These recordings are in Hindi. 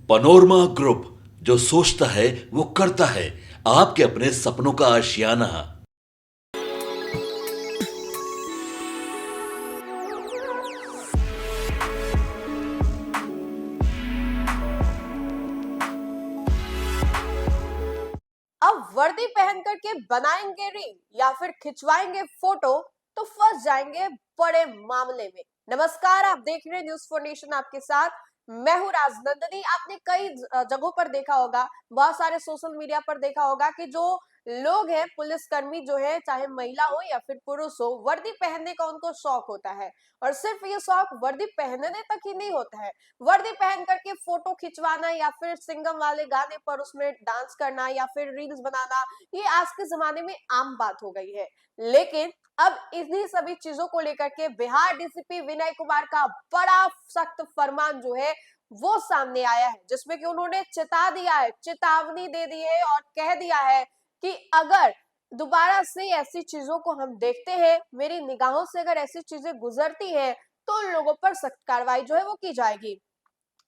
पनोरमा ग्रुप, जो सोचता है वो करता है। आपके अपने सपनों का आशियाना। अब वर्दी पहन करके बनाएंगे रील या फिर खिंचवाएंगे फोटो तो फंस जाएंगे बड़े मामले में। नमस्कार, आप देख रहे हैं न्यूज़ फॉर नेशन, आपके साथ मैं हूं राजनंदनी। आपने कई जगहों पर देखा होगा, बहुत सारे सोशल मीडिया पर देखा होगा कि जो लोग हैं, पुलिसकर्मी जो है, चाहे महिला हो या फिर पुरुष हो, वर्दी पहनने का उनको शौक होता है। और सिर्फ ये शौक वर्दी पहनने तक ही नहीं होता है, वर्दी पहन करके फोटो खिंचवाना या फिर सिंगम वाले गाने पर उसमें डांस करना या फिर रील्स बनाना, ये आज के जमाने में आम बात हो गई है। लेकिन अब इन्हीं सभी चीजों को लेकर के बिहार डीसीपी विनय कुमार का बड़ा सख्त फरमान जो है वो सामने आया है, जिसमें कि उन्होंने चेता दिया है, चेतावनी दे दी है और कह दिया है कि अगर दोबारा से ऐसी चीजों को हम देखते हैं, मेरी निगाहों से अगर ऐसी चीजें गुजरती हैं, तो उन लोगों पर सख्त कार्रवाई जो है वो की जाएगी।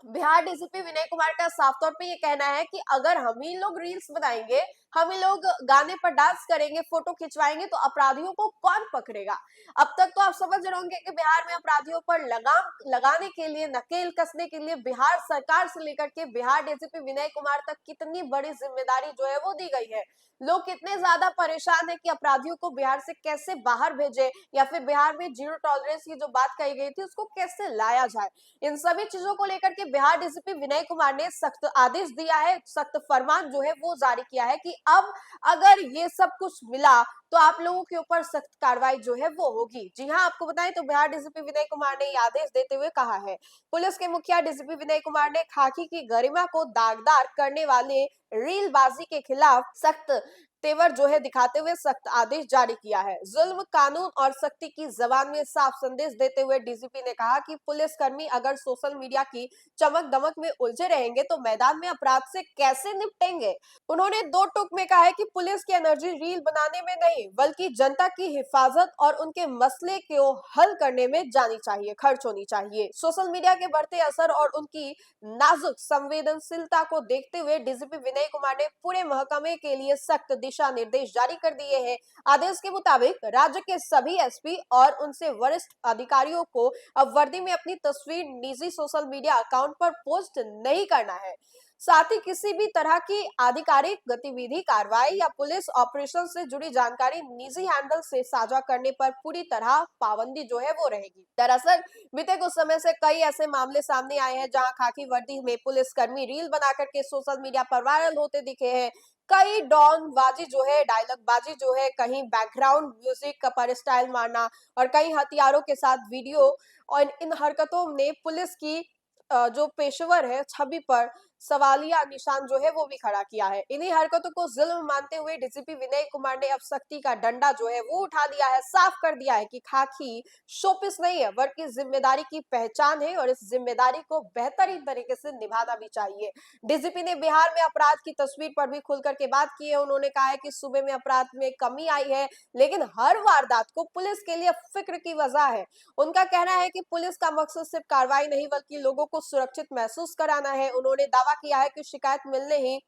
बिहार डीसीपी विनय कुमार का साफ तौर पे ये कहना है कि अगर हम ही लोग रील्स बनाएंगे, हम ही लोग गाने पर डांस करेंगे, फोटो खिंचवाएंगे, तो अपराधियों को कौन पकड़ेगा। अब तक तो आप समझ रहे होंगे कि बिहार में अपराधियों पर लगाम लगाने के लिए, नकेल कसने के लिए बिहार सरकार से लेकर के बिहार डीसीपी विनय कुमार तक कितनी बड़ी जिम्मेदारी जो है वो दी गई है। लोग कितने ज्यादा परेशान है कि अपराधियों को बिहार से कैसे बाहर भेजे या फिर बिहार में जीरो टॉलरेंस की जो बात कही गई थी उसको कैसे लाया जाए। इन सभी चीजों को लेकर के बिहार डीसीपी विनय कुमार ने सख्त आदेश दिया है, सख्त फरमान जो है वो जारी किया है कि अब अगर ये सब कुछ मिला तो आप लोगों के ऊपर सख्त कार्रवाई जो है वो होगी। जी हाँ, आपको बताएं तो बिहार डीसीपी विनय कुमार ने ये आदेश देते हुए कहा है, पुलिस के मुखिया डीसीपी विनय कुमार ने खाकी की गरिमा को दागदार करने वाले रीलबाजी के खिलाफ सख्त तेवर जो है दिखाते हुए सख्त आदेश जारी किया है। जुल्म, कानून और सख्ती की जबान में साफ संदेश देते हुए डीसीपी ने कहा कि पुलिसकर्मी अगर सोशल मीडिया की चमक दमक में उलझे रहेंगे तो मैदान में अपराध से कैसे निपटेंगे। उन्होंने दो टूक में कहा है कि पुलिस की एनर्जी रील बनाने में नहीं बल्कि जनता की हिफाजत और उनके मसले को हल करने में जानी चाहिए, खर्च होनी चाहिए। सोशल मीडिया के बढ़ते असर और उनकी नाजुक संवेदनशीलता को देखते हुए डीसीपी विनय कुमार ने पूरे महकमे के लिए सख्त दिशा निर्देश जारी कर दिए हैं। आदेश के मुताबिक राज्य के सभी एसपी और उनसे वरिष्ठ अधिकारियों को अब वर्दी में अपनी तस्वीर निजी सोशल मीडिया अकाउंट पर पोस्ट नहीं करना है। साथ ही किसी भी तरह की आधिकारिक गतिविधि, कार्रवाई या पुलिस ऑपरेशन से जुड़ी जानकारी निजी हैंडल से साझा करने पर पूरी तरह पाबंदी जो है वो रहेगी। दरअसल बीते कुछ समय से कई ऐसे मामले सामने आए हैं जहां खाकी वर्दी में पुलिसकर्मी रील बनाकर के सोशल मीडिया पर वायरल होते दिखे हैं। कई डॉन बाजी जो है, डायलॉग बाजी जो है, कहीं बैकग्राउंड म्यूजिक का पर स्टाइल मारना और कई हथियारों के साथ वीडियो, और इन हरकतों ने पुलिस की जो पेशेवर है छवि पर सवालिया निशान जो है वो भी खड़ा किया है। इन्हीं हरकतों को जुल्म मानते हुए डीसीपी विनय कुमार ने अब सख्ती का डंडा जो है वो उठा दिया है, साफ कर दिया है कि खाकी शोपीस नहीं है बल्कि जिम्मेदारी की पहचान है और इस जिम्मेदारी को बेहतरीन तरीके से निभाना भी चाहिए। डीसीपी ने बिहार में अपराध की तस्वीर पर भी खुलकर के बात की है। उन्होंने कहा है कि सूबे में अपराध में कमी आई है, लेकिन हर वारदात को पुलिस के लिए फिक्र की वजह है। उनका कहना है कि पुलिस का मकसद सिर्फ कार्रवाई नहीं बल्कि लोगों को सुरक्षित महसूस कराना है। उन्होंने दावा किया है कि शिकायत मिलने ही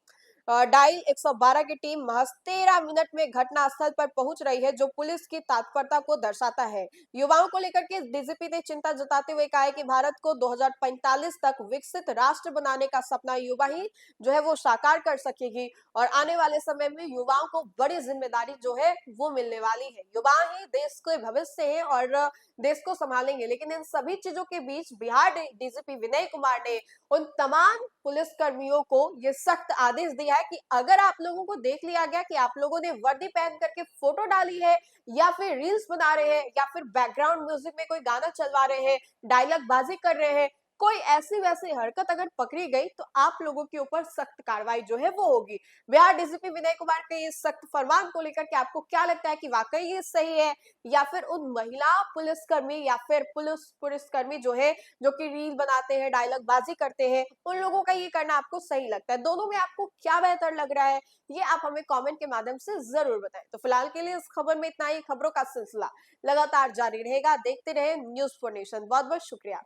डायल 112 की टीम महज 13 मिनट में घटना स्थल पर पहुंच रही है, जो पुलिस की तत्परता को दर्शाता है। युवाओं को लेकर के डीजीपी ने चिंता जताते हुए कहा है कि भारत को 2045 तक विकसित राष्ट्र बनाने का सपना युवा ही जो है वो साकार कर सकेगी और आने वाले समय में युवाओं को बड़ी जिम्मेदारी जो है वो मिलने वाली है। युवा ही देश के भविष्य है और देश को संभालेंगे। लेकिन इन सभी चीजों के बीच बिहार डीजीपी विनय कुमार ने उन तमाम पुलिस कर्मियों को ये सख्त आदेश दिया है कि अगर आप लोगों को देख लिया गया कि आप लोगों ने वर्दी पहन करके फोटो डाली है या फिर रील्स बना रहे हैं या फिर बैकग्राउंड म्यूजिक में कोई गाना चलवा रहे हैं, डायलॉग बाजी कर रहे हैं, कोई ऐसी वैसी हरकत अगर पकड़ी गई तो आप लोगों के ऊपर सख्त कार्रवाई जो है वो होगी। बिहार डीसीपी विनय कुमार के इस सख्त फरमान को लेकर के आपको क्या लगता है कि वाकई ये सही है या फिर उन महिला पुलिसकर्मी या फिर पुलिसकर्मी जो है जो कि रील बनाते हैं, डायलॉग बाजी करते हैं, उन लोगों का ये करना आपको सही लगता है? दोनों में आपको क्या बेहतर लग रहा है, ये आप हमें कमेंट के माध्यम से जरूर बताएं। तो फिलहाल के लिए इस खबर में इतना ही। खबरों का सिलसिला लगातार जारी रहेगा, देखते रहे न्यूज़ फॉर नेशन। बहुत बहुत शुक्रिया।